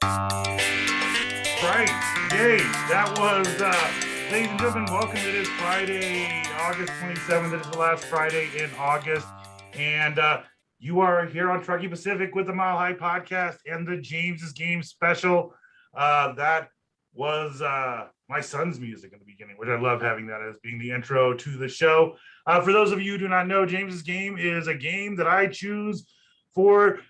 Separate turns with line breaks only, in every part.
Right. Yay. That was, ladies and gentlemen, welcome. It is Friday, August 27th. It is the last Friday in August. And you are here on Truckee Pacific with the Mile High Podcast and the James's Game special. That was my son's music in the beginning, which I love having that as being the intro to the show. For those of you who do not know, James's Game is a game that I choose for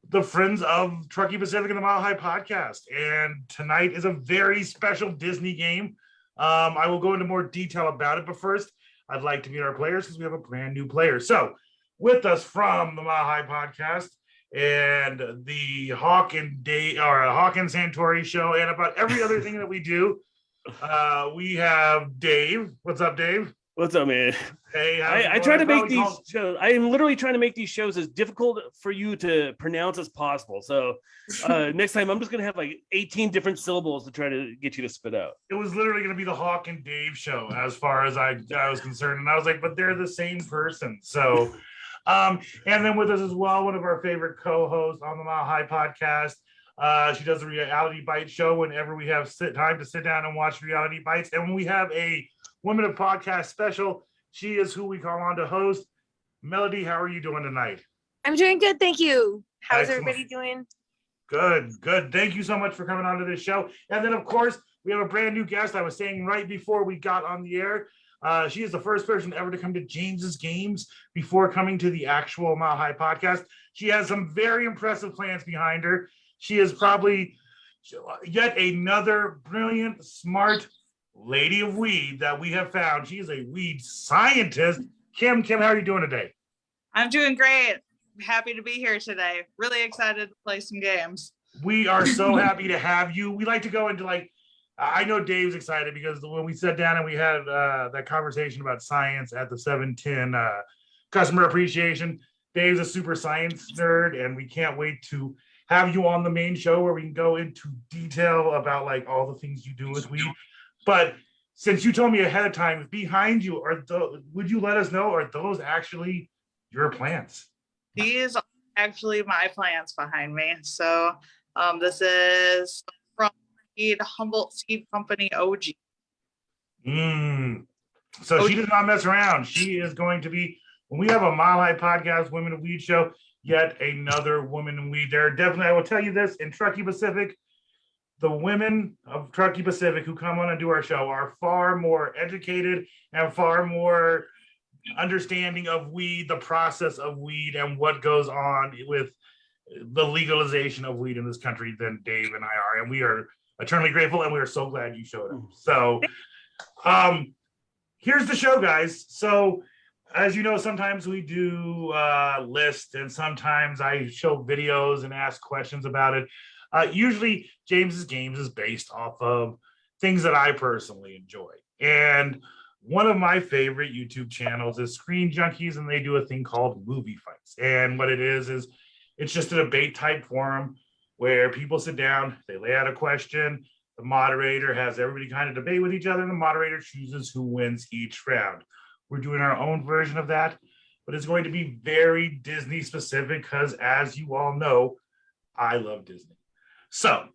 the friends of Truckee Pacific and the Mile High Podcast. And tonight is a very special Disney game. I will go into more detail about it, but first, I'd like to meet our players because we have a brand new player. So, with us from the Mile High Podcast and the Hawk and Santori show, and about every other thing that we do, we have Dave. What's up, Dave?
What's up, man?
Hey,
I try to make these shows. I am literally trying to make these shows as difficult for you to pronounce as possible. So next time, I'm just gonna have like 18 different syllables to try to get you to spit out.
It was literally gonna be the Hawk and Dave show, as far as I was concerned, and I was like, but they're the same person. So, and then with us as well, one of our favorite co-hosts on the Mile High Podcast. She does a Reality Bites show whenever we have time to sit down and watch Reality Bites, and when we have a Women of Podcast special, she is who we call on to host. Melody, how are you doing tonight?
I'm doing good, thank you. How's
Excellent.
everybody doing?
Good. Thank you so much for coming on to this show. And then, of course, we have a brand new guest. I was saying right before we got on the air, she is the first person ever to come to James's Games before coming to the actual Mile High Podcast. She has some very impressive plans behind her. She is probably yet another brilliant, smart lady of weed that we have found. She is a weed scientist. Kim, how are you doing today?
I'm doing great. I'm happy to be here today. Really excited to play some games.
We are so happy to have you. We like to go into I know Dave's excited because when we sat down and we had that conversation about science at the 710 customer appreciation, Dave's a super science nerd, and we can't wait to have you on the main show where we can go into detail about all the things you do with weed. But since you told me ahead of time, behind you would you let us know, are those actually your plants?
These are actually my plants behind me. So this is from the Humboldt Seed Company OG.
So OG. She does not mess around. She is going to be, when we have a Mile High Podcast, Women of Weed show, yet another woman in weed. There definitely, I will tell you this, in Truckee Pacific, the women of Truckee Pacific who come on and do our show are far more educated and far more understanding of weed, the process of weed, and what goes on with the legalization of weed in this country than Dave and I are. And we are eternally grateful, and we are so glad you showed up. So here's the show, guys. So as you know, sometimes we do lists, and sometimes I show videos and ask questions about it. Usually James's Games is based off of things that I personally enjoy. And one of my favorite YouTube channels is Screen Junkies, and they do a thing called Movie Fights. And what it is it's just a debate type forum where people sit down, they lay out a question, the moderator has everybody kind of debate with each other, and the moderator chooses who wins each round. We're doing our own version of that, but it's going to be very Disney specific because, as you all know, I love Disney. So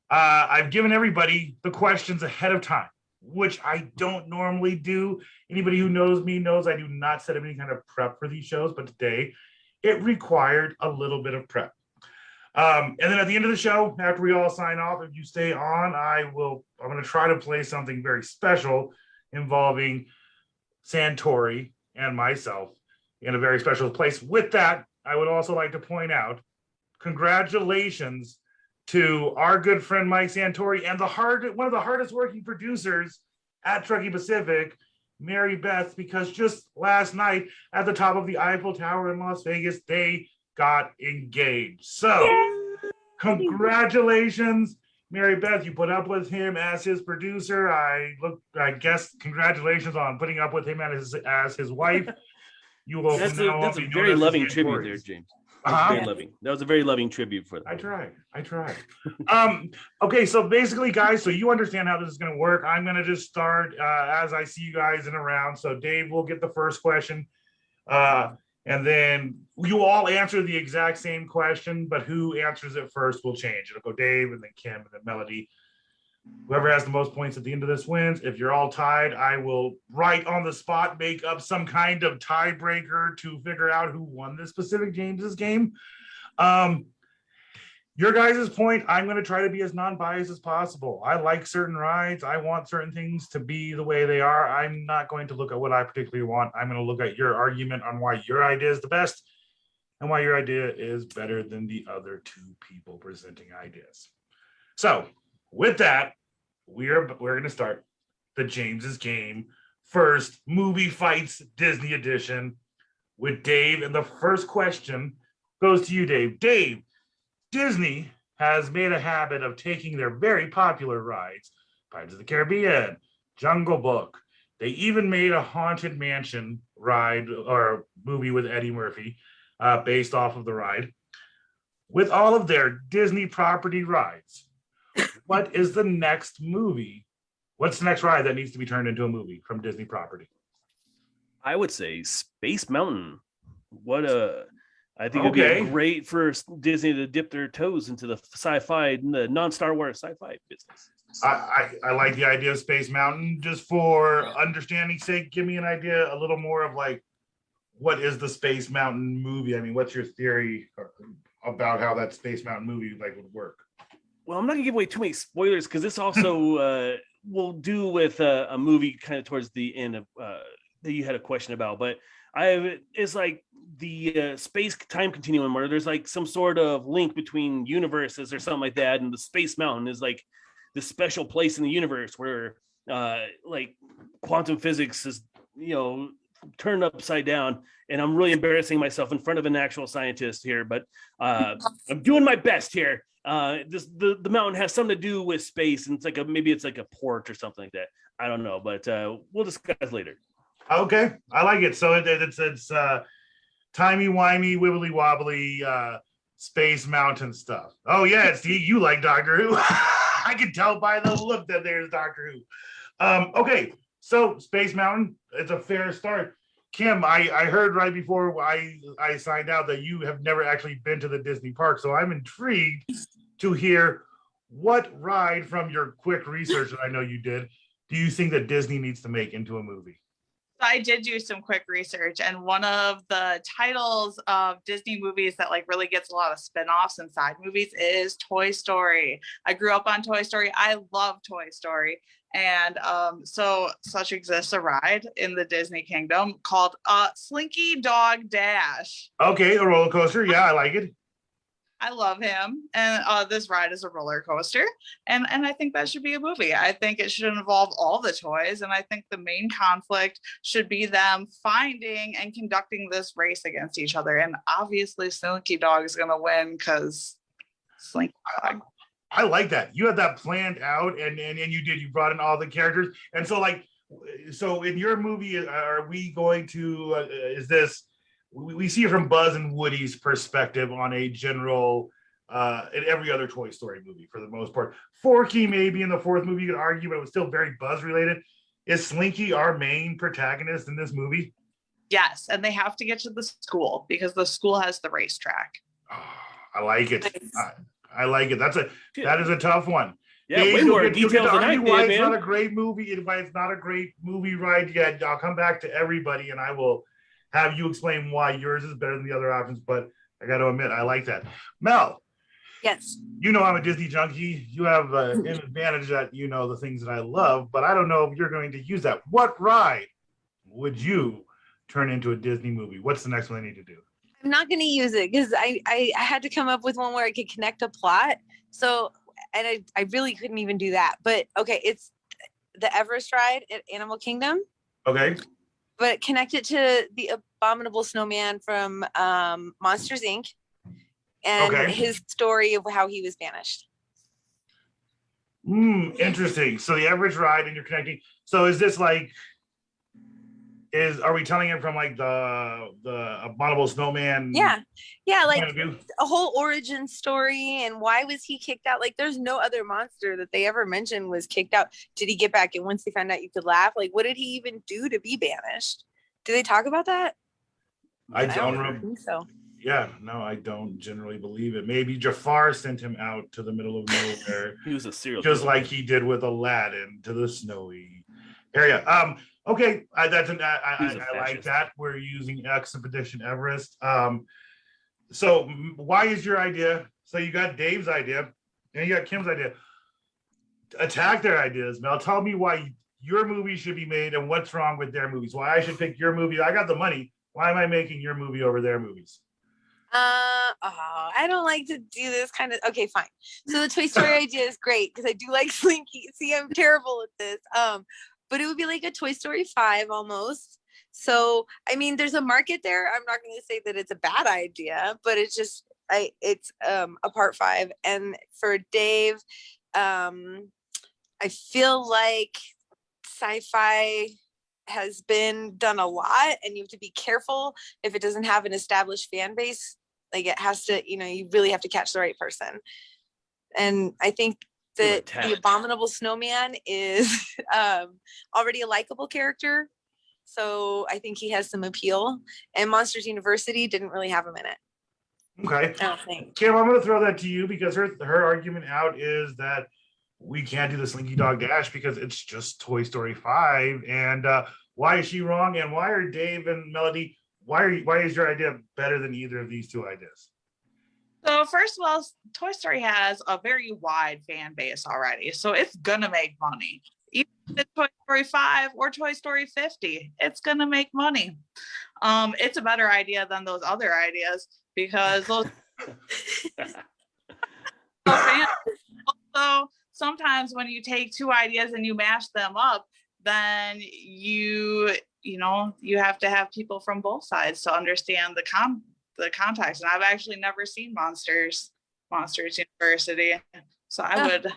I've given everybody the questions ahead of time, which I don't normally do. Anybody who knows me knows I do not set up any kind of prep for these shows, but today it required a little bit of prep. And then at the end of the show, after we all sign off, if you stay on, I'm going to try to play something very special involving Santori and myself in a very special place. With that, I would also like to point out, congratulations to our good friend Mike Santori and one of the hardest working producers at Truckee Pacific, Mary Beth, because just last night at the top of the Eiffel Tower in Las Vegas, they got engaged. So congratulations, Mary Beth. You put up with him as his producer. I guess congratulations on putting up with him as his wife. You will.
That's a very loving tribute there, James. Very loving. That was a very loving tribute for them.
I tried. Okay, so basically, guys, so you understand how this is going to work. I'm going to just start as I see you guys in a round. So Dave will get the first question. And then you all answer the exact same question, but who answers it first will change. It'll go Dave and then Kim and then Melody. Whoever has the most points at the end of this wins. If you're all tied, I will right on the spot make up some kind of tiebreaker to figure out who won this specific James's game. Your guys' point, I'm going to try to be as non-biased as possible. I like certain rides. I want certain things to be the way they are. I'm not going to look at what I particularly want. I'm going to look at your argument on why your idea is the best and why your idea is better than the other two people presenting ideas. So with that, we're going to start the James's Game first movie fights Disney edition with Dave. And the first question goes to you, Dave. Dave, Disney has made a habit of taking their very popular rides, Pirates of the Caribbean, Jungle Book. They even made a Haunted Mansion ride or movie with Eddie Murphy based off of the ride. With all of their Disney property rides, what is the next movie? What's the next ride that needs to be turned into a movie from Disney property?
I would say Space Mountain. I think it'd be great for Disney to dip their toes into the sci-fi, the non-Star Wars sci-fi business.
I like the idea of Space Mountain. Just for understanding's sake, give me an idea a little more of like, what is the Space Mountain movie? I mean, what's your theory about how that Space Mountain movie like would work?
Well, I'm not gonna give away too many spoilers because this also will do with a movie kind of towards the end of that you had a question about, but it's like the space time continuum where there's like some sort of link between universes or something like that, and the Space Mountain is like the special place in the universe where like quantum physics is turned upside down. And I'm really embarrassing myself in front of an actual scientist here, but I'm doing my best here. The mountain has something to do with space, and it's like maybe it's like a port or something like that. I don't know, but we'll discuss later.
Okay, I like it. So it's timey-wimey, wibbly-wobbly space mountain stuff. Oh yeah, it's you like Doctor Who. I can tell by the look that there's Doctor Who. Okay, so Space Mountain, it's a fair start. Kim, I heard right before I signed out that you have never actually been to the Disney park, so I'm intrigued to hear what ride from your quick research that I know you did do you think that Disney needs to make into a movie?
I did do some quick research, and one of the titles of Disney movies that like really gets a lot of spin-offs and side movies is Toy Story. I grew up on Toy Story. I love Toy Story. And so such exists a ride in the Disney Kingdom called Slinky Dog Dash.
Okay, a roller coaster. Yeah, I like it.
I love him. And this ride is a roller coaster. And I think that should be a movie. I think it should involve all the toys. And I think the main conflict should be them finding and conducting this race against each other. And obviously Slinky Dog is going to win because Slinky Dog.
I like that. You had that planned out and you brought in all the characters. And so in your movie, are we going to, is this, we see it from Buzz and Woody's perspective on a general, in every other Toy Story movie for the most part. Forky maybe in the fourth movie you could argue, but it was still very Buzz related. Is Slinky our main protagonist in this movie?
Yes, and they have to get to the school because the school has the racetrack.
Oh, I like it. I like it. That is a tough one.
Yeah, Dave, way more details than I did,
why it's not a great movie and why it's not a great movie ride yet. I'll come back to everybody and I will have you explain why yours is better than the other options. But I got to admit, I like that. Mel.
Yes.
You know I'm a Disney junkie. You have an advantage that you know the things that I love, but I don't know if you're going to use that. What ride would you turn into a Disney movie? What's the next one I need to do?
I'm not going to use it because I had to come up with one where I could connect a plot. So, and I really couldn't even do that. But okay, it's the Everest ride at Animal Kingdom.
Okay.
But connect it to the Abominable Snowman from Monsters, Inc. And his story of how he was banished.
Interesting. So the Everest ride and you're connecting. So is this like, are we telling it from like the Abominable Snowman?
Yeah, like a whole origin story and why was he kicked out? Like there's no other monster that they ever mentioned was kicked out. Did he get back? And once they found out you could laugh, like what did he even do to be banished? Do they talk about that?
I
I don't
don't.
think so.
Yeah, no, I don't generally believe it. Maybe Jafar sent him out to the middle of nowhere,
He was a serial
just
killer.
like he did with Aladdin to the snowy area. Okay, that's
He was a
I like
fascist.
that. We're using Expedition Everest. So why is your idea? So you got Dave's idea, and you got Kim's idea. Attack their ideas, Mel. Tell me why your movie should be made and what's wrong with their movies. Why I should pick your movie. I got the money. Why am I making your movie over their movies?
I don't like to do this kind of. Okay, fine. So the Toy Story idea is great because I do like Slinky. See, I'm terrible at this. But it would be like a Toy Story 5 almost. So I mean, there's a market there. I'm not going to say that it's a bad idea, but it's just it's a part 5. And for Dave, I feel like sci-fi has been done a lot, and you have to be careful if it doesn't have an established fan base. Like it has to, you really have to catch the right person. And I think that the Abominable Snowman is already a likable character. So I think he has some appeal. And Monsters University didn't really have him in it.
Okay.
I don't think.
Kim, I'm going to throw that to you because her argument out is that we can't do the Slinky Dog Dash because it's just Toy Story 5. And why is she wrong? And why are Dave and Melody, why is your idea better than either of these two ideas?
So first of all, Toy Story has a very wide fan base already, so it's gonna make money. Even if it's Toy Story 5 or Toy Story 50, it's gonna make money. It's a better idea than those other ideas because those fans also sometimes when you take two ideas and you mash them up, then you have to have people from both sides to understand the context. And I've actually never seen Monsters University, so I would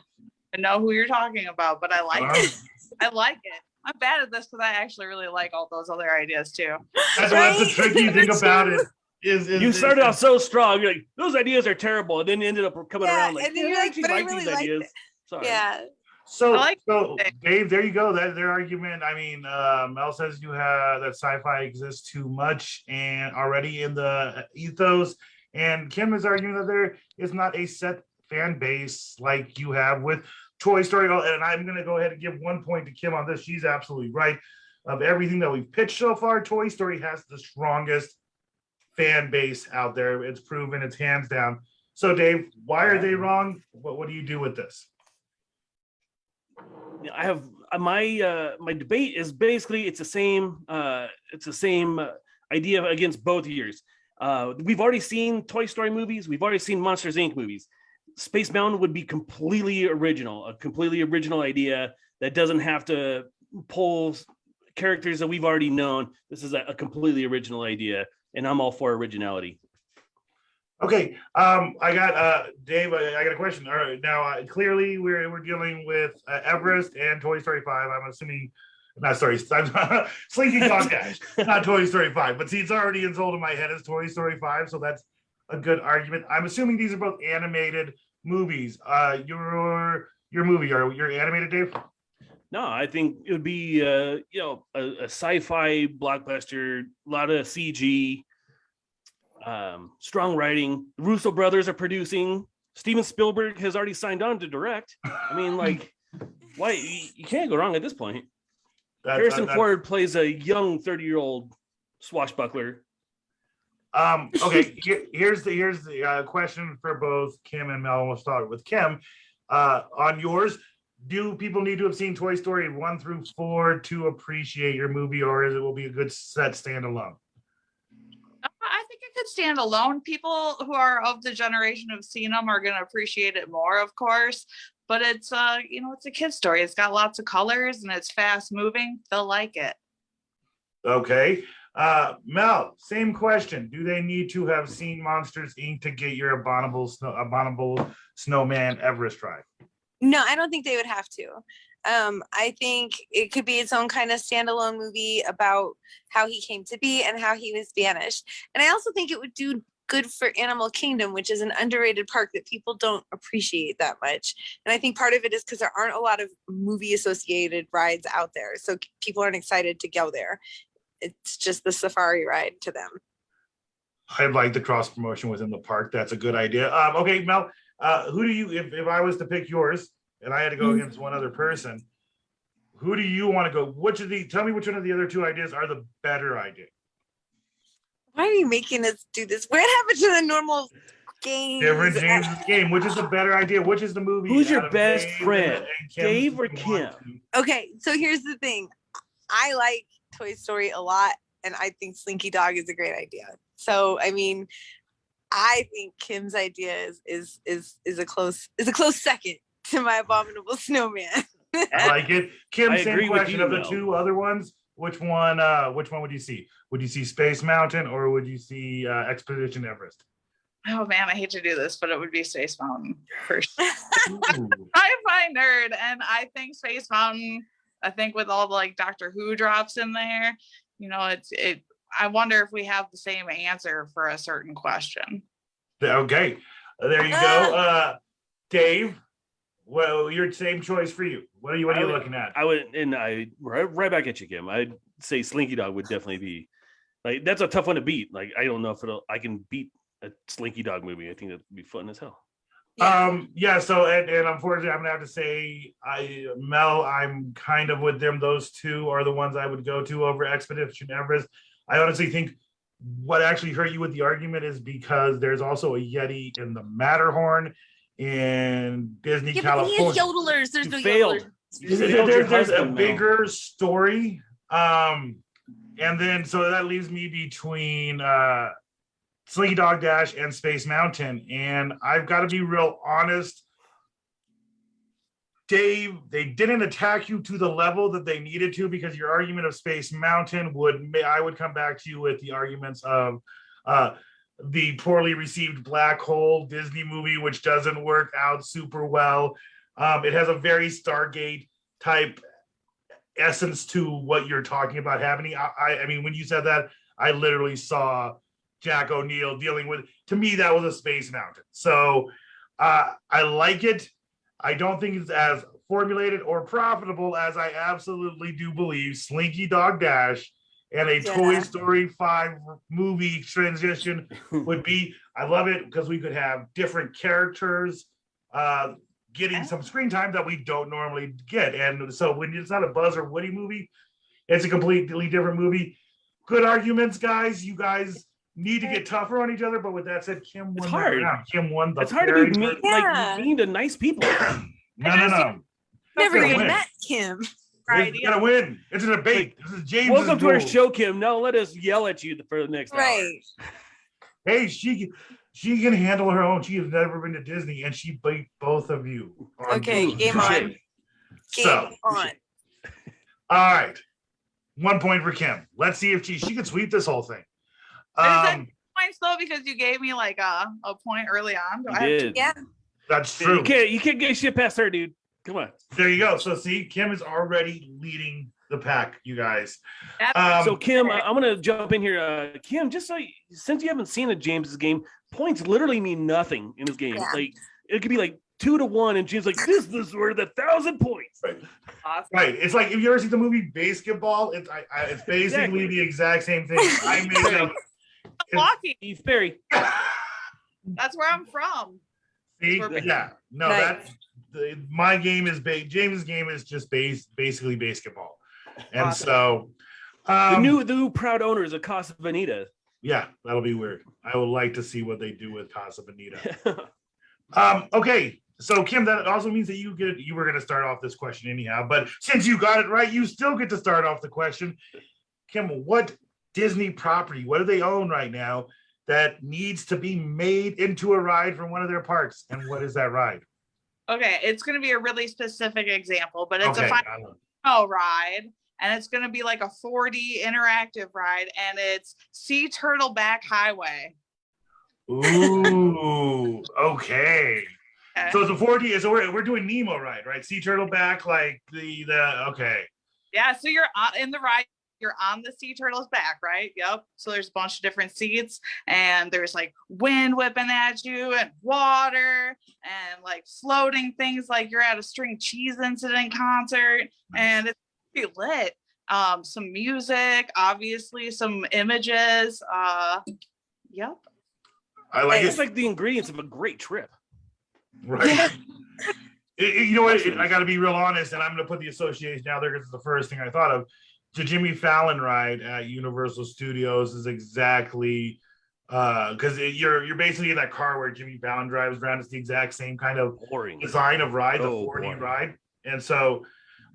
know who you're talking about. But I like it. I like it. I'm bad at this because I actually really like all those other ideas too.
That's the tricky thing about it.
You started off so strong. You're like, those ideas are terrible, and then you ended up coming around like,
and then you're like, but I really like it.
Sorry.
Yeah.
So Dave, there you go. That their argument. I mean, Mel says you have that sci-fi exists too much and already in the ethos, and Kim is arguing that there is not a set fan base like you have with Toy Story. And I'm going to go ahead and give 1 point to Kim on this. She's absolutely right. Of everything that we've pitched so far, Toy Story has the strongest fan base out there. It's proven. It's hands down. So, Dave, why are they wrong? What do you do with this?
I have my debate is basically it's the same idea against both years. We've already seen Toy Story movies. We've already seen Monsters Inc. movies. Space Mountain would be a completely original idea that doesn't have to pull characters that we've already known. This is a completely original idea, and I'm all for originality.
Okay, I got Dave. I got a question. All right, now clearly we're dealing with Everest and Toy Story 5. I'm assuming, not sorry, Slinky Dog Dash, not Toy Story 5. But see, it's already installed in my head as Toy Story 5, so that's a good argument. I'm assuming these are both animated movies. Your movie, you're animated, Dave?
No, I think it would be a sci-fi blockbuster, a lot of CG. Strong writing. The Russo brothers are producing. Steven Spielberg has already signed on to direct. I mean, like, why you can't go wrong at this point. Harrison Ford plays a young 30-year-old swashbuckler.
Okay, here's the question for both Kim and Mel. We'll start with Kim. On yours, do people need to have seen Toy Story 1 through 4 to appreciate your movie, or is it will be a good set standalone?
I think it could stand alone. People who are of the generation who've seen them are going to appreciate it more, of course. But it's it's a kid's story. It's got lots of colors and it's fast moving. They'll like it.
Okay. Mel, same question. Do they need to have seen Monsters Inc. to get your abominable snowman Everest ride?
No, I don't think they would have to. I think it could be its own kind of standalone movie about how he came to be and how he was banished. And I also think it would do good for Animal Kingdom, which is an underrated park that people don't appreciate that much. And I think part of it is because there aren't a lot of movie associated rides out there. So people aren't excited to go there. It's just the safari ride to them.
I like the cross promotion within the park. That's a good idea. Okay, Mel, who do you, if I was to pick yours and I had to go against one other person, who do you want to go? Tell me which one of the other two ideas are the better idea?
Why are you making us do this? What happened to the normal game?
Different James' game. Which is the better idea? Which is the movie?
Who's your
out of
best
Dave
friend,
and Kim's
Dave or
that you want
Kim?
Okay, so here's the thing. I like Toy Story a lot, and I think Slinky Dog is a great idea. So I mean, I think Kim's idea is a close second to my Abominable Snowman.
I like it. Kim,
I
same
agree with
question
you,
of the
Mel.
two other ones. Which one would you see? Would you see Space Mountain or would you see Expedition Everest?
Oh man, I hate to do this, but it would be Space Mountain first.
Ooh.
I'm my nerd, and I think Space Mountain. I think with all the like Doctor Who drops in there, you know, it. I wonder if we have the same answer for a certain question.
Okay, there you go. Dave, well, your same choice for you. What are you looking at?
I would, and I right back at you, Kim. I'd say Slinky Dog would definitely be like that's a tough one to beat. Like I don't know if I can beat a Slinky Dog movie. I think that'd be fun as hell.
Yeah, so and unfortunately I'm gonna have to say Mel, I'm kind of with them. Those two are the ones I would go to over Expedition Everest. I honestly think what actually hurt you with the argument is because there's also a Yeti in the Matterhorn in Disney, California.
He has yodelers. There's no
Failed.
yodelers.
There's a bigger story. And then so that leaves me between Slinky Dog Dash and Space Mountain. And I've got to be real honest. Dave, they didn't attack you to the level that they needed to because your argument of Space Mountain I would come back to you with the arguments of the poorly received Black Hole Disney movie, which doesn't work out super well. It has a very Stargate type essence to what you're talking about happening. I mean, when you said that, I literally saw Jack O'Neill dealing with, to me, that was a Space Mountain. So I like it. I don't think it's as formulated or profitable as I absolutely do believe Slinky Dog Dash and a Toy Story 5 movie transition would be. I love it because we could have different characters getting some screen time that we don't normally get. And so when it's not a Buzz or Woody movie, it's a completely different movie. Good arguments, guys. You guys need to get tougher on each other, but with that said, Kim won.
It's hard.
Kim won the.
It's hard to be mean, like mean to nice people.
No.
Never
Gonna
even
win.
met Kim.
It's gonna win. It's a debate. This is James.
Welcome to our show, Kim. Now let us yell at you for the next hour.
Right.
Hey, she can handle her own. She has never been to Disney, and she beat both of you.
Okay, game on.
So,
on.
all right, 1 point for Kim. Let's see if she can sweep this whole thing.
Is that points though because you gave me like a point early on? Do I have to?
Yeah.
That's true.
You can't get shit past her, dude. Come on.
There you go. So see, Kim is already leading the pack, you guys.
So Kim, I'm gonna jump in here. Kim, just so since you haven't seen a James's game, points literally mean nothing in this game.
Yeah.
Like it could be like 2-1, and James like this is worth 1,000 points.
Right.
Awesome.
Right. It's like if you ever see the movie Basketball, it's basically
Exactly.
the exact same thing. I made up.
Milwaukee.
Steve Perry.
That's where I'm from.
See, yeah, no,
Nice.
my game is James's game is just basically basketball, and so
The new proud owners of Casa Bonita.
yeah, that'll be weird. I would like to see what they do with Casa Bonita. Okay, so Kim, that also means that you were going to start off this question anyhow, but since you got it right, you still get to start off the question. Kim, what Disney property, what do they own right now that needs to be made into a ride from one of their parks, and what is that ride?
Okay, it's going to be a really specific example, but it's
Okay,
a ride, and it's going to be like a 4D interactive ride, and it's Sea Turtleback Highway.
Ooh, okay.
Okay.
So it's a 4D. So we're doing Nemo ride, right? Sea Turtleback, like the okay.
Yeah, so you're in the ride. You're on the sea turtle's back, right? Yep. So there's a bunch of different seats, and there's like wind whipping at you, and water, and like floating things like you're at a string cheese incident concert, and it's pretty lit. Some music, obviously, some images. Yep.
I like
It's
it.
like the ingredients of a great trip.
Right. You know what? I got to be real honest, and I'm going to put the association out there because it's the first thing I thought of. The Jimmy Fallon ride at Universal Studios is exactly because you're basically in that car where Jimmy Fallon drives around. It's the exact same kind of
Boring.
design of ride, the
Oh,
4D
boring.
ride, and so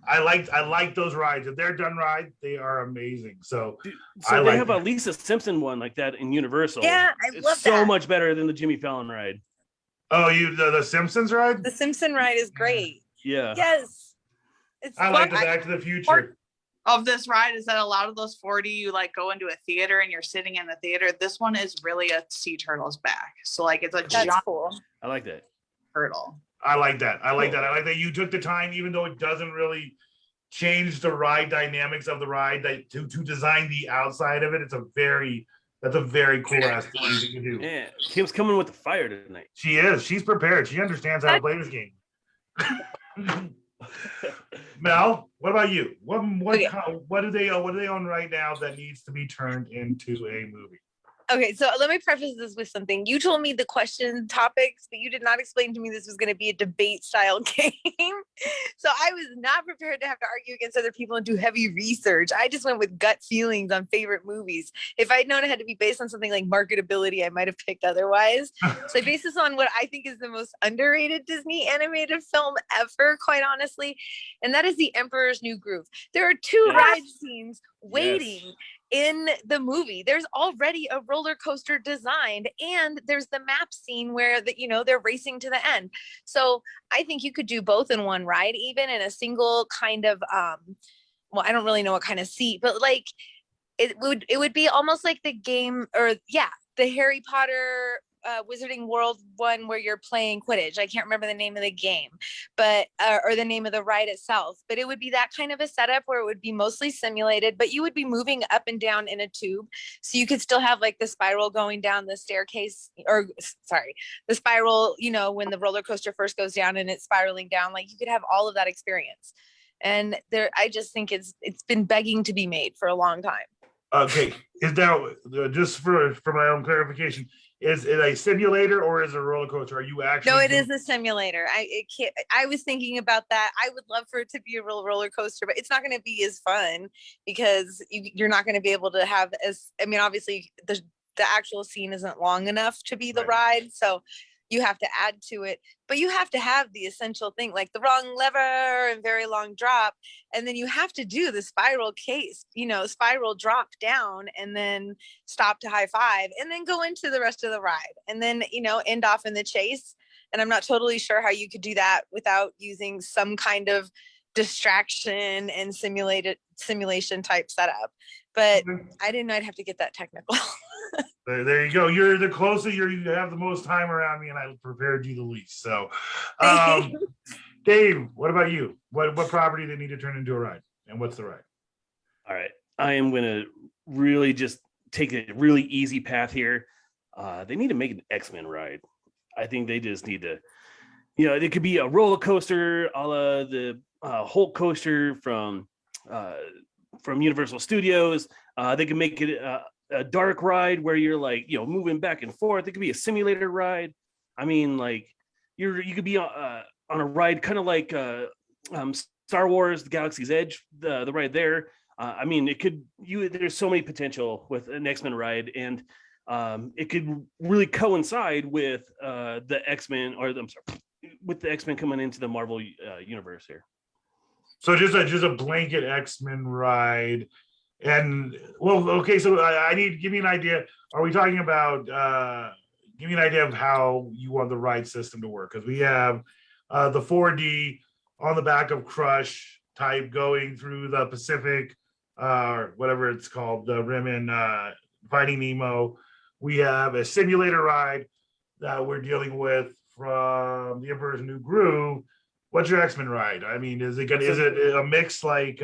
I like those rides. If they're done right, they are amazing. So
Dude,
I
so they
like
have a
that.
Lisa Simpson one like that in Universal.
Yeah, I
It's
love
so
that.
much better than the Jimmy Fallon ride.
Oh, the Simpsons ride?
The Simpson ride is great.
Yeah.
Yes. It's
I like the
fun.
Back to the Future.
Of this ride is that a lot of those 4D you like go into a theater and you're sitting in the theater. This one is really a sea turtle's back. So like it's a
That's
giant
cool.
I like that.
turtle.
I like that. I like that you took the time, even though it doesn't really change the ride dynamics of the ride, that to design the outside of it. That's a very cool ass thing you can do.
Yeah. Kim's coming with the fire tonight.
She is. She's prepared. She understands how to play this game. Mel, what about you? What do they own right now that needs to be turned into a movie?
Okay, so let me preface this with something. You told me the question topics, but you did not explain to me this was going to be a debate style game. So I was not prepared to have to argue against other people and do heavy research. I just went with gut feelings on favorite movies. If I'd known it had to be based on something like marketability, I might have picked otherwise. So I based this on what I think is the most underrated Disney animated film ever, quite honestly, and that is The Emperor's New Groove. There are two ride scenes waiting in the movie. There's already a roller coaster designed, and there's the map scene where they're racing to the end. So I think you could do both in one ride, even in a single kind of well, I don't really know what kind of seat, but like it would be almost like the game, or the Harry Potter Wizarding World one where you're playing Quidditch. I can't remember the name of the game, but or the name of the ride itself, but it would be that kind of a setup where it would be mostly simulated, but you would be moving up and down in a tube, so you could still have like the spiral going down the staircase, or sorry, the spiral, when the roller coaster first goes down and it's spiraling down, like you could have all of that experience. And I just think it's been begging to be made for a long time.
Okay, is now just for my own clarification, is it a simulator or is it a roller coaster? Are you actually?
No, it is a simulator. I was thinking about that. I would love for it to be a real roller coaster, but it's not going to be as fun because you're not going to be able to have obviously the actual scene isn't long enough to be the ride, so you have to add to it, but you have to have the essential thing, like the wrong lever and very long drop. And then you have to do the spiral spiral drop down and then stop to high five and then go into the rest of the ride and then, end off in the chase. And I'm not totally sure how you could do that without using some kind of distraction and simulation type setup. But I didn't know I'd have to get that technical.
There you go. You're the closer. You have the most time around me, and I prepared you the least. So, Dave, what about you? What property they need to turn into a ride, and what's the ride?
All right, I am gonna really just take a really easy path here. They need to make an X-Men ride. I think they just need to, it could be a roller coaster, a la the Hulk coaster from Universal Studios. They can make it a dark ride where you're like, moving back and forth. It could be a simulator ride. I mean, like you could be on a ride kind of like Star Wars: The Galaxy's Edge, the ride there. There's so many potential with an X-Men ride, and it could really coincide with the X-Men, with the X-Men coming into the Marvel universe here. So
just a blanket X-Men ride. And okay, so I need to give me an idea. Are we talking about give me an idea of how you want the ride system to work? Because we have the 4D on the back of Crush type going through the Pacific, or whatever it's called, the rim in Finding Nemo. We have a simulator ride that we're dealing with from The Emperor's New Groove. What's your X-Men ride? I mean, is it a mix like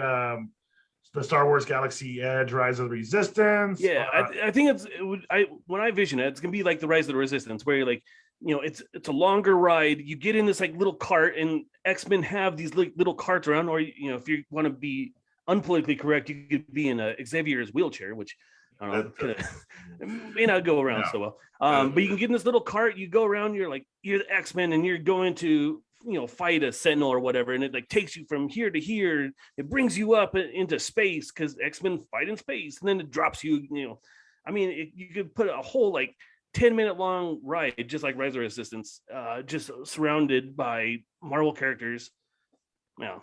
the Star Wars Galaxy Edge, Rise of the Resistance?
Yeah, I think when I vision it, it's gonna be like the Rise of the Resistance, where you're like, it's a longer ride. You get in this like little cart, and X-Men have these little carts around, or if you want to be unpolitically correct, you could be in Xavier's wheelchair, which I don't know. It may not go around so well. But you can get in this little cart. You go around. You're the X-Men, and you're going to fight a Sentinel or whatever, and it like takes you from here to here. It brings you up into space because X-Men fight in space, and then it drops you. I mean, you could put a whole like 10-minute long ride, just like Rise of Resistance, just surrounded by Marvel characters. Yeah.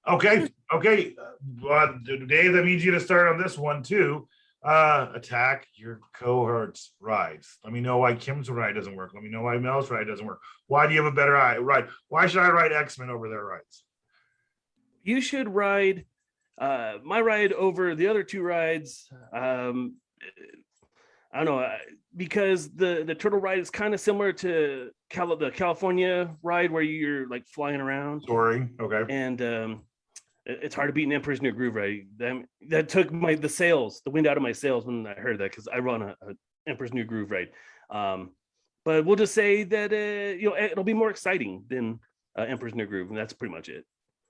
Okay. Dave, that means you to start on this one too. Attack your cohort's rides. Let me know why Kim's ride doesn't work. Let me know why Mel's ride doesn't work. Why do you have a better ride? Why should I ride X-Men over their rides?
You should ride my ride over the other two rides. I don't know, because the turtle ride is kind of similar to the California ride where you're like flying around.
Soaring. Okay.
And it's hard to beat an Emperor's New Groove ride. That took the wind out of my sails when I heard that, because I run a Emperor's New Groove ride. But we'll just say that it'll be more exciting than Emperor's New Groove, and that's pretty much it.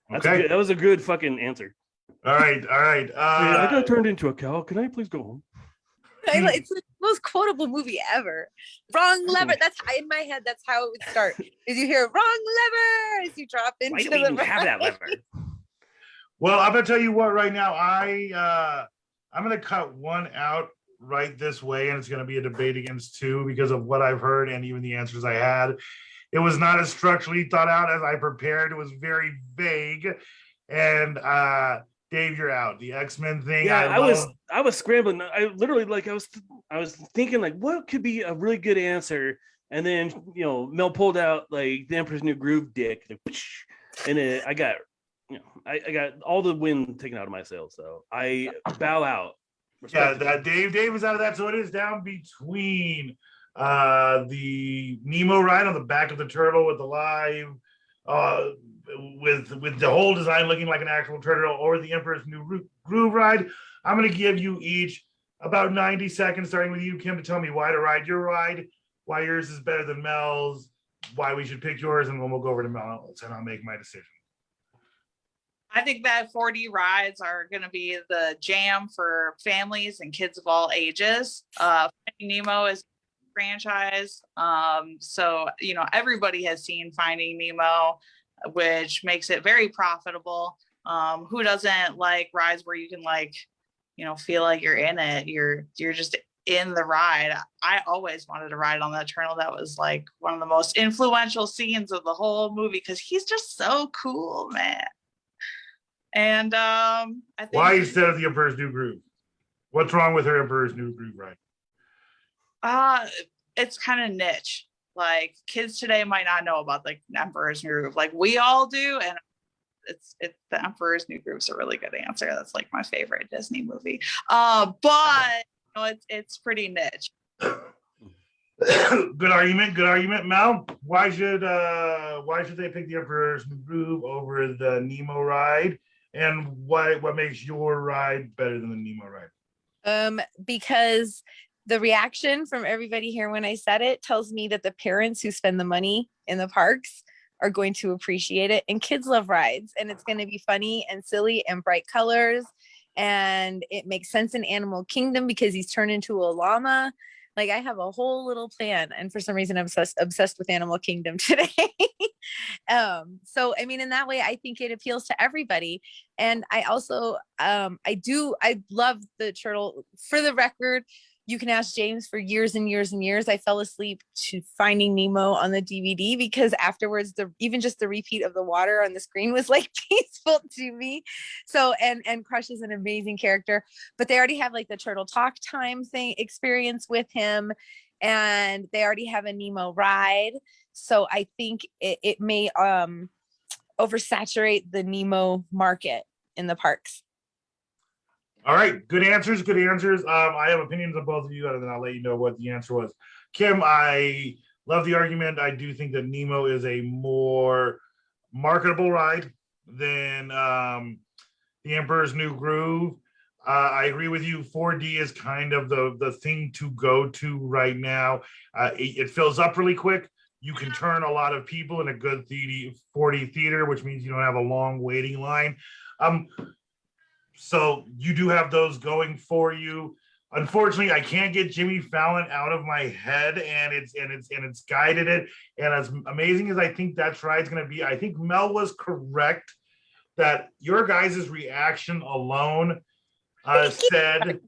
That was a good fucking answer.
All right.
I got turned into a cow. Can I please go home?
It's the most quotable movie ever. Wrong lever. That's in my head. That's how it would start. Is you hear wrong lever as you drop into
Why do we even have that lever?
Well, I'm gonna tell you what. Right now, I'm gonna cut one out right this way, and it's gonna be a debate against two because of what I've heard and even the answers I had. It was not as structurally thought out as I prepared. It was very vague, and Dave, you're out. The X-Men thing.
Yeah, I was scrambling. I literally I was thinking like, what could be a really good answer, and then Mel pulled out like the Emperor's New Groove dick, and I got. I got all the wind taken out of my sails, so I bow out.
Yeah, that Dave is out of that, so it is down between the Nemo ride on the back of the turtle with the live, with the whole design looking like an actual turtle, or the Emperor's New Groove ride. I'm going to give you each about 90 seconds, starting with you, Kim, to tell me why to ride your ride, why yours is better than Mel's, why we should pick yours, and then we'll go over to Mel, and I'll make my decision.
I think that 4D rides are going to be the jam for families and kids of all ages. Finding Nemo is a franchise. So, everybody has seen Finding Nemo, which makes it very profitable. Who doesn't like rides where you can feel like you're in it? You're just in the ride. I always wanted to ride on that turtle. That was like one of the most influential scenes of the whole movie because he's just so cool, man. And I think
why instead of the Emperor's New Groove? What's wrong with her Emperor's New Groove ride?
It's kind of niche. Like kids today might not know about like Emperor's New Groove, like we all do, and it's the Emperor's New Groove is a really good answer. That's like my favorite Disney movie. But it's pretty niche.
Good argument, Mel. Why should they pick the Emperor's New Groove over the Nemo ride? And what makes your ride better than the Nemo ride?
Because the reaction from everybody here when I said it tells me that the parents who spend the money in the parks are going to appreciate it. And kids love rides, and it's going to be funny and silly and bright colors. And it makes sense in Animal Kingdom because he's turned into a llama. Like I have a whole little plan, and for some reason I'm obsessed with Animal Kingdom today. So I mean, in that way, I think it appeals to everybody. And I also, I love the turtle. For the record, you can ask James. For years and years and years, I fell asleep to Finding Nemo on the DVD because afterwards, even just the repeat of the water on the screen was like peaceful to me. So, and Crush is an amazing character, but they already have like the turtle talk time thing experience with him, and they already have a Nemo ride. So I think it may oversaturate the Nemo market in the parks.
All right, good answers. I have opinions on both of you, and then I'll let you know what the answer was. Kim, I love the argument. I do think that Nemo is a more marketable ride than the Emperor's New Groove. I agree with you. 4D is kind of the thing to go to right now. It fills up really quick. You can turn a lot of people in a good 4D theater, which means you don't have a long waiting line. So you do have those going for you. Unfortunately, I can't get Jimmy Fallon out of my head, and it's guided it. And as amazing as I think that ride's going to be, I think Mel was correct that your guys' reaction alone said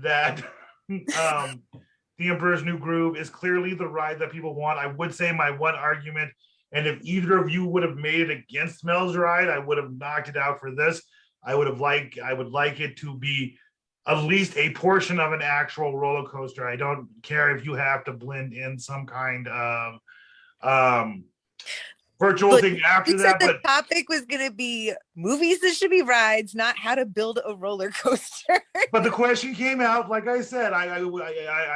that The Emperor's New Groove is clearly the ride that people want. I would say my one argument, and if either of you would have made it against Mel's ride, I would have knocked it out for this. I would like it to be at least a portion of an actual roller coaster. I don't care if you have to blend in some kind of virtual thing after that.
The topic was going to be movies that should be rides, not how to build a roller coaster.
But the question came out, like I said, I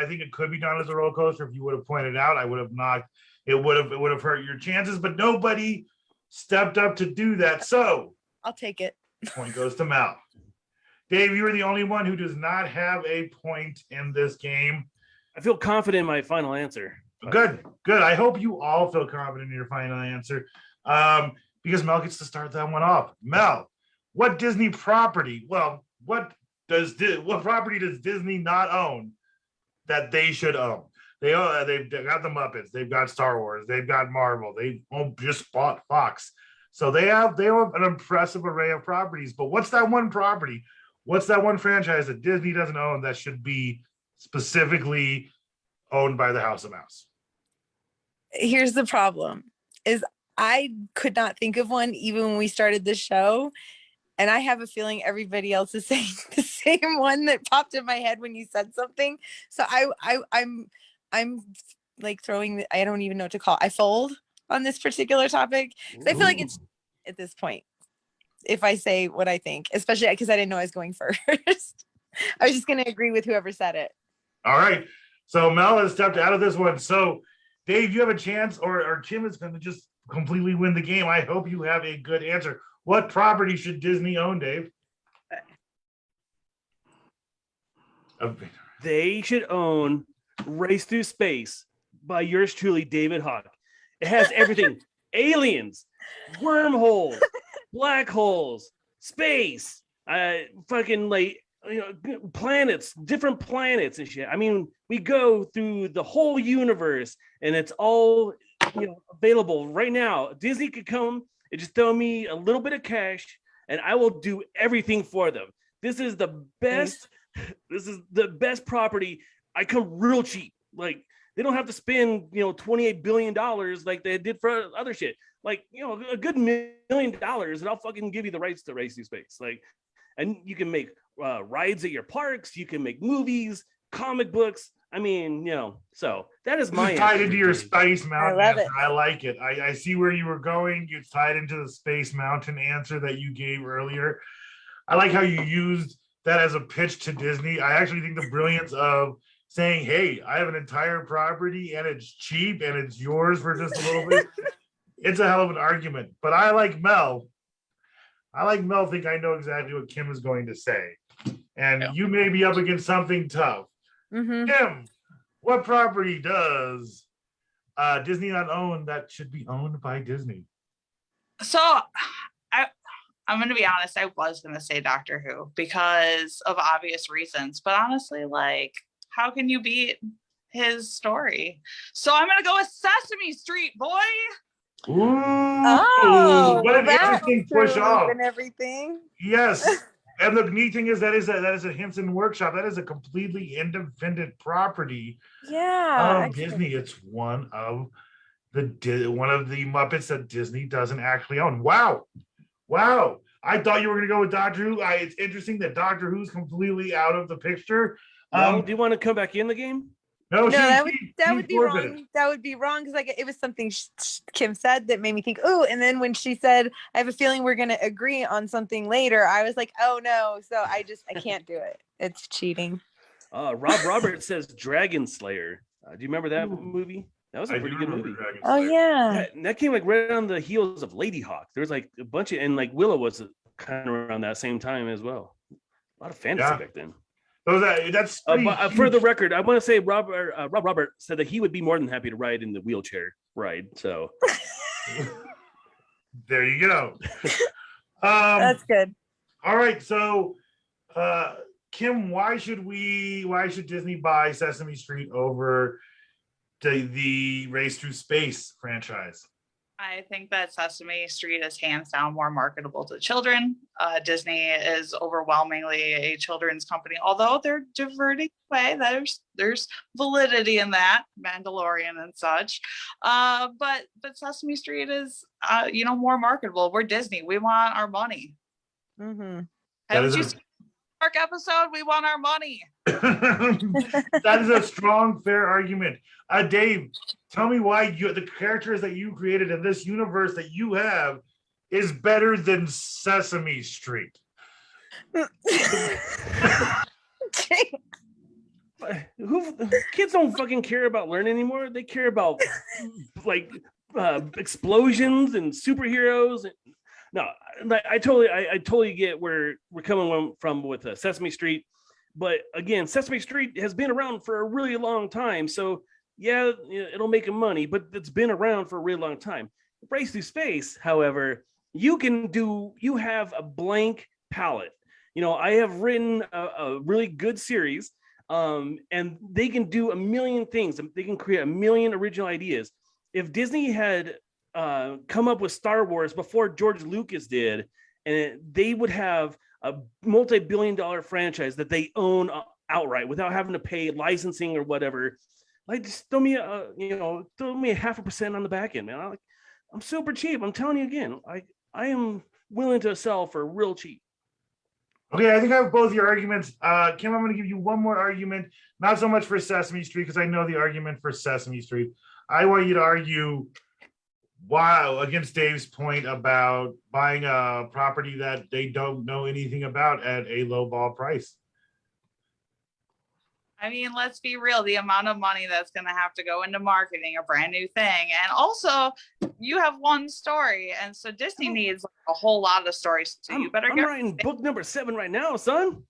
think it could be done as a roller coaster. If you would have pointed out, I would have knocked. It would have hurt your chances, but nobody stepped up to do that. So
I'll take it.
Point goes to Mel. Dave, you are the only one who does not have a point in this game.
I feel confident in my final answer.
Good. I hope you all feel confident in your final answer, because Mel gets to start that one off. Mel, what Disney property? Well, what property does Disney not own that they should own? They've got the Muppets, they've got Star Wars, they've got Marvel, they just bought Fox, so they have an impressive array of properties. But what's that one property? What's that one franchise that Disney doesn't own that should be specifically owned by the House of Mouse?
Here's the problem: is I could not think of one even when we started the show, and I have a feeling everybody else is saying the same one that popped in my head when you said something. So I'm like throwing. I don't even know what to call. I fold on this particular topic because I feel like it's at this point. If I say what I think, especially because I didn't know I was going first. I was just going to agree with whoever said it.
All right. So Mel has stepped out of this one. So Dave, you have a chance, or Kim is going to just completely win the game. I hope you have a good answer. What property should Disney own, Dave?
They should own Race Through Space by yours truly, David Hawk. It has everything. Aliens, wormholes, black holes, space, fucking like, planets, different planets and shit. I mean, we go through the whole universe and it's all available right now. Disney could come and just throw me a little bit of cash and I will do everything for them. This is the best. This is the best property. I come real cheap. Like, they don't have to spend, $28 billion like they did for other shit. Like, a good $1 million and I'll fucking give you the rights to Race Through Space. Like, and you can make rides at your parks. You can make movies, comic books. I mean, so that is my
tied into your Space Mountain
I love
answer.
it.
I like it. I see where you were going. It's tied into the Space Mountain answer that you gave earlier. I like how you used that as a pitch to Disney. I actually think the brilliance of saying, hey, I have an entire property and it's cheap and it's yours for just a little bit. It's a hell of an argument. But I like Mel. Think I know exactly what Kim is going to say. And you may be up against something tough.
Mm-hmm.
Kim, what property does Disney not own that should be owned by Disney?
So I'm going to be honest. I was going to say Doctor Who because of obvious reasons. But honestly, like, how can you beat his story? So I'm going to go with Sesame Street, boy.
Ooh,
Oh,
what an interesting push off.
and everything.
Yes. And the neat thing is that is a Henson workshop. That is a completely independent property
Yeah.
of Disney. It's one of the Muppets that Disney doesn't actually own. Wow. I thought you were going to go with Doctor Who. It's interesting that Doctor Who's completely out of the picture.
Do you want to come back in the game?
No,
that would be wrong. That would be wrong because it was something Kim said that made me think, ooh. And then when she said, I have a feeling we're going to agree on something later, I was like, oh no. So I can't do it. It's cheating.
Rob Roberts says Dragon Slayer. Do you remember that movie? That was a pretty good movie.
Oh yeah.
That came like right on the heels of Lady Hawk. There was like a bunch of, and like Willow was kind of around that same time as well. A lot of fantasy back then.
So that's
for the record, I want to say Rob Robert said that he would be more than happy to ride in the wheelchair ride. So
there you go.
That's good.
All right, so Kim, why should Disney buy Sesame Street over the Race Through Space franchise?
I think that Sesame Street is hands down more marketable to children. Disney is overwhelmingly a children's company, although they're diverting away. There's validity in that, Mandalorian and such. But Sesame Street is more marketable. We're Disney. We want our money.
Mm-hmm.
Haven't you seen the Park episode? We want our money.
That is a strong, fair argument. Dave, tell me why the characters that you created in this universe that you have is better than Sesame Street.
Kids don't fucking care about learning anymore. They care about like explosions and superheroes. No, I totally get where we're coming from with Sesame Street. But again, Sesame Street has been around for a really long time. So yeah, it'll make them money, but it's been around for a really long time. Race Through Space, however, you have a blank palette. I have written a really good series, and they can do a million things. They can create a million original ideas. If Disney had come up with Star Wars before George Lucas did, and they would have a multi-billion-dollar franchise that they own outright without having to pay licensing or whatever. Like, just throw me a 0.5% on the back end, man. I'm super cheap. I'm telling you again. I am willing to sell for real cheap.
Okay, I think I have both your arguments. Kim, I'm going to give you one more argument, not so much for Sesame Street, because I know the argument for Sesame Street. I want you to argue against Dave's point about buying a property that they don't know anything about at a low ball price.
I mean, let's be real, the amount of money that's going to have to go into marketing a brand new thing. And also, you have one story. And so Disney needs a whole lot of stories. So you better
I'm writing book number 7 right now, son.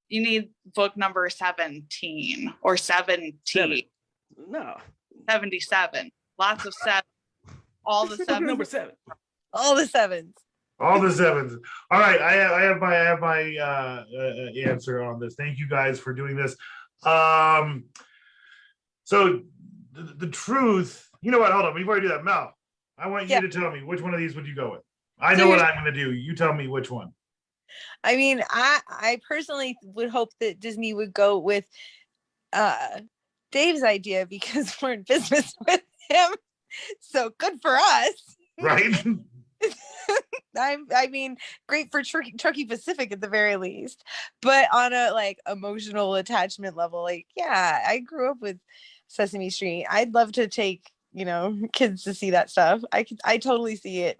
You need book number 17 or 17.
7. No.
77. Lots of 7. All the 7.
Number 7.
All the sevens.
All the sevens. All right, I have my answer on this. Thank you guys for doing this. So the truth, you know what? Hold on, we've already done that. Mel, I want you to tell me which one of these would you go with. I know what I'm going to do. You tell me which one.
I mean, I personally would hope that Disney would go with Dave's idea because we're in business with him. So good for us.
Right.
I mean, great for Truckee Pacific at the very least, but on a emotional attachment level, I grew up with Sesame Street. I'd love to take kids to see that stuff. I totally see it.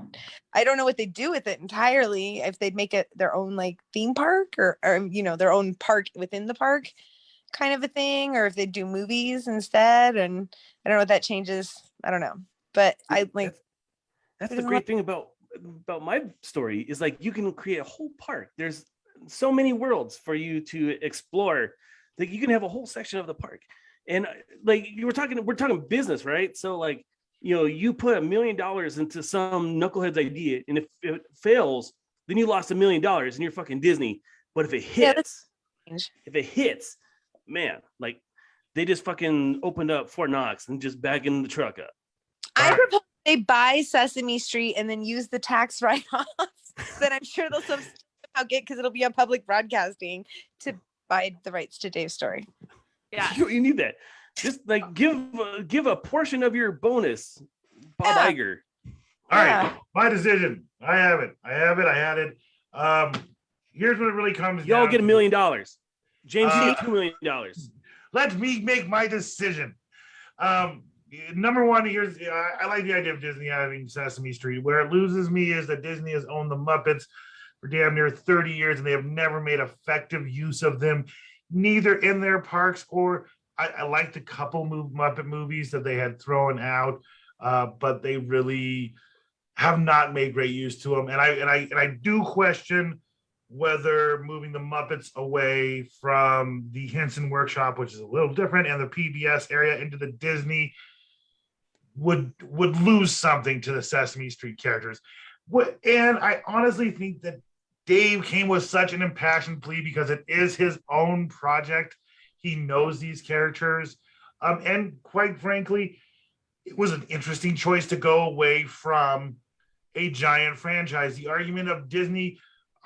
I don't know what they do with it entirely, if they'd make it their own theme park or their own park within the park kind of a thing, or if they do movies instead. And I don't know what that changes. I don't know, but
that's the great thing about my story is you can create a whole park. There's so many worlds for you to explore. You can have a whole section of the park, and we're talking business, right? So you put $1 million into some knucklehead's idea, and if it fails, then you lost $1 million, and you're fucking Disney. But if it hits, man, they just fucking opened up Fort Knox and just backing the truck up.
I propose they buy Sesame Street and then use the tax write-offs that I'm sure they'll somehow get because it'll be on public broadcasting to buy the rights to Dave's story.
Yeah,
you need that. Just give a portion of your bonus, Bob Iger.
All right, my decision. I have it. I had it. Here's what it really comes down.
Y'all get $1 million. James, you get $2 million.
Let me make my decision. Number one, I like the idea of Disney having Sesame Street. Where it loses me is that Disney has owned the Muppets for damn near 30 years, and they have never made effective use of them, neither in their parks or I liked a couple Muppet movies that they had thrown out, but they really have not made great use to them. And I do question whether moving the Muppets away from the Henson Workshop, which is a little different, and the PBS area into the Disney would lose something to the Sesame Street characters. And I honestly think that Dave came with such an impassioned plea because it is his own project. He knows these characters. And quite frankly, it was an interesting choice to go away from a giant franchise. The argument of Disney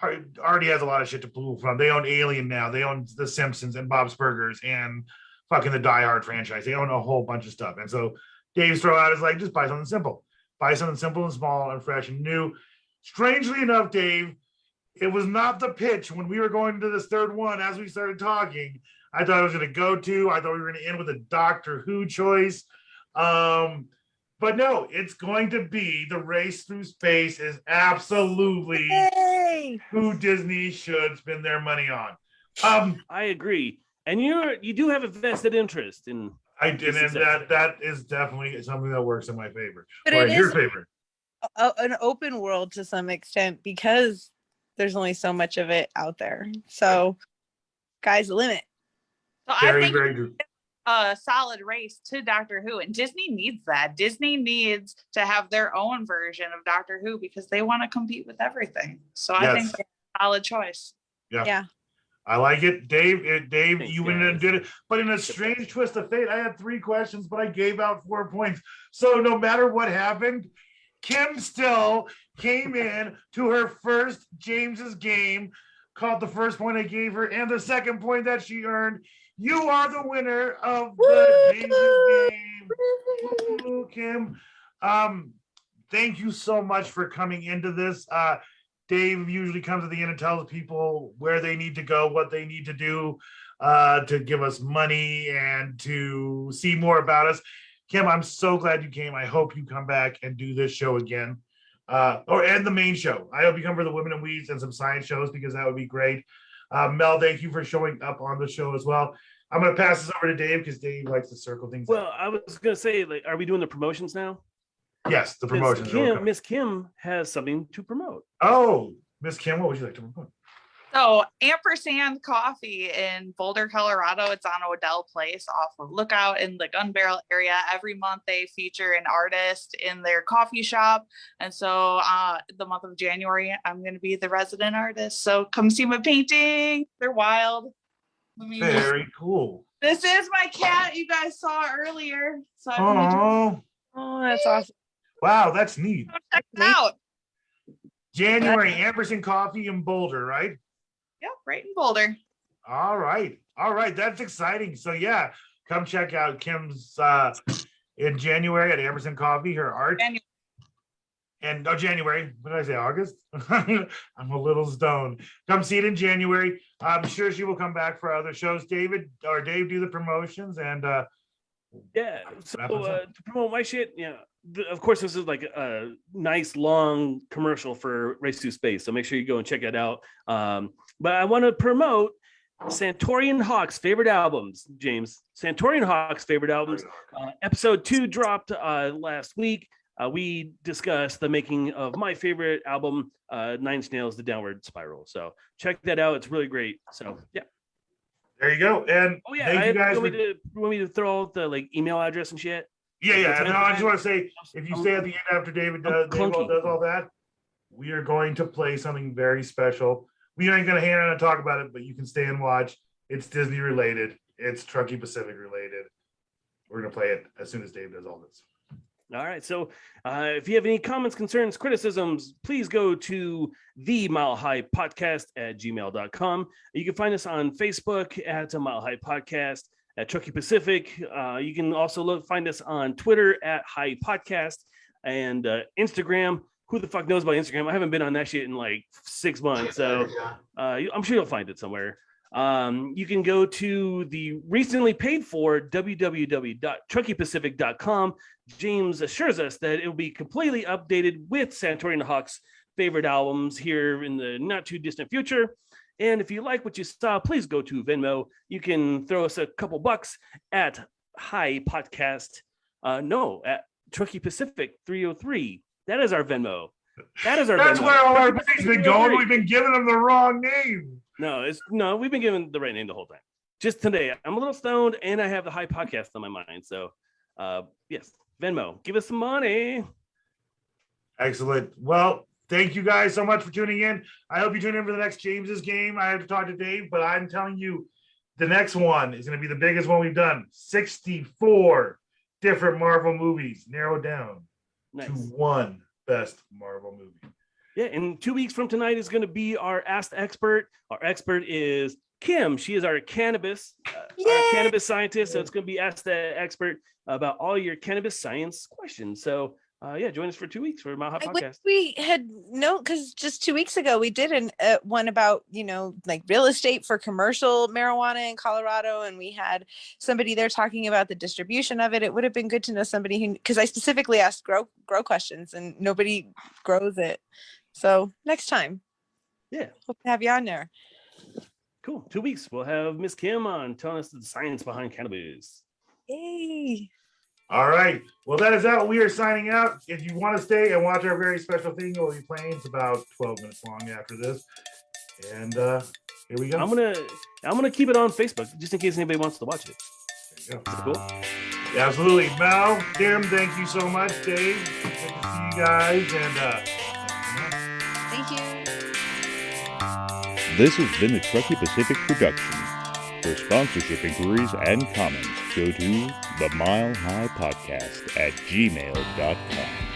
already has a lot of shit to pull from. They own Alien now. They own The Simpsons and Bob's Burgers and fucking the Die Hard franchise. They own a whole bunch of stuff. And so Dave's throw out is like, just buy something simple. Buy something simple and small and fresh and new. Strangely enough, Dave, it was not the pitch when we were going into this third one as we started talking. I thought I was going to go to. I thought we were going to end with a Doctor Who choice. But no, it's going to be The Race Through Space is absolutely who Disney should spend their money on.
I agree. And you do have a vested interest in.
I did, and that is definitely something that works in my favor.
But
or
it
your
is
favor.
an open world to some extent because there's only so much of it out there. So, sky's the limit.
So
Very,
I think
very good.
a solid race to Doctor Who, and Disney needs that. Disney needs to have their own version of Doctor Who because they want to compete with everything. So I think that's a solid choice.
Yeah.
I like it. Dave,
Thanks,
you went in and did it. But in a strange twist of fate, I had 3 questions, but I gave out 4 points. So no matter what happened, Kim still came in to her first James's game, caught the first point I gave her and the second point that she earned. You are the winner of the James's game. Woo, Kim. Thank you so much for coming into this. Dave usually comes at the end and tells people where they need to go, what they need to do to give us money and to see more about us. Kim, I'm so glad you came. I hope you come back and do this show again. And the main show. I hope you come for the Women in Weeds and some science shows because that would be great. Mel, thank you for showing up on the show as well. I'm going to pass this over to Dave because Dave likes to circle things
Well,
out.
I was going to say, like, are we doing the promotions now?
Yes, the promotions.
Miss Kim has something to promote.
Oh, Miss Kim, what would you like to promote?
So Ampersand Coffee in Boulder, Colorado. It's on Odell Place off of Lookout in the Gun Barrel area. Every month they feature an artist in their coffee shop. And so the month of January, I'm going to be the resident artist. So come see my painting. They're wild.
Very cool.
This is my cat you guys saw earlier. So
Oh,
That's awesome.
wow, that's neat.
check it out.
January, Ampersand Coffee in Boulder, right?
Yep, right in Boulder.
All right. That's exciting. So yeah, come check out Kim's in January at Ampersand Coffee, her art. January. What did I say? August? I'm a little stoned. Come see it in January. I'm sure she will come back for other shows. Dave, do the promotions and
Yeah. So to promote my shit, of course, this is like a nice long commercial for Race to Space. So make sure you go and check it out. But I want to promote Santorian Hawk's favorite albums, James. Santorian Hawk's favorite albums. Episode 2 dropped last week. We discussed the making of my favorite album, Nine Inch Nails, The Downward Spiral. So check that out. It's really great. So yeah.
there you go. And thank you guys.
Want me to throw out the email address and shit?
Yeah. No, I just want to say, if you stay at the end after David does all that, we are going to play something very special. We ain't going to hang out and talk about it, but you can stay and watch. It's Disney related. It's Truckee Pacific related. We're going to play it as soon as Dave does all this.
All right. So if you have any comments, concerns, criticisms, please go to the Mile High Podcast at gmail.com. You can find us on Facebook at a Mile High Podcast, at Truckee Pacific. You can also find us on Twitter at High Podcast and Instagram. Who the fuck knows about Instagram? I haven't been on that shit in like 6 months. So I'm sure you'll find it somewhere. You can go to the recently paid for www.truckeepacific.com. James assures us that it will be completely updated with Santorian Hawk's favorite albums here in the not too distant future. And if you like what you saw, please go to Venmo. You can throw us a couple bucks at High Podcast. At Truckee Pacific 303. That is our Venmo. That's
Venmo. Where all our money's been going. We've been giving them the wrong name.
No, we've been given the right name the whole time. Just today, I'm a little stoned and I have the High Podcast on my mind. So, yes, Venmo, give us some money.
Excellent. Well, Thank you guys so much for tuning in. I hope you tune in for the next James's game. I have to talk to Dave, but I'm telling you, the next one is going to be the biggest one we've done. 64 different Marvel movies narrowed down to one best Marvel movie.
Yeah, and 2 weeks from tonight is going to be our Ask the Expert. Our expert is Kim. She is our cannabis scientist. So it's going to be Ask the Expert about all your cannabis science questions. So join us for 2 weeks for Mile High Podcast.
We had because just 2 weeks ago we did one about like real estate for commercial marijuana in Colorado, and we had somebody there talking about the distribution of it. It would have been good to know somebody who, because I specifically asked grow questions and nobody grows it. So next time, hope to have you on there.
Cool. 2 weeks we'll have Miss Kim on telling us the science behind cannabis.
Yay.
All right. Well, that is that. We are signing out. If you want to stay and watch our very special thing, we'll be playing. It's about 12 minutes long after this. And here we go.
I'm gonna keep it on Facebook just in case anybody wants to watch it.
There you go.
Is that cool?
Yeah, absolutely. Mel, Kim, thank you so much. Dave, good to see you guys. And
Thank you.
This has been a Truckee Pacific production. For sponsorship inquiries and comments, go to the Mile High Podcast at gmail.com.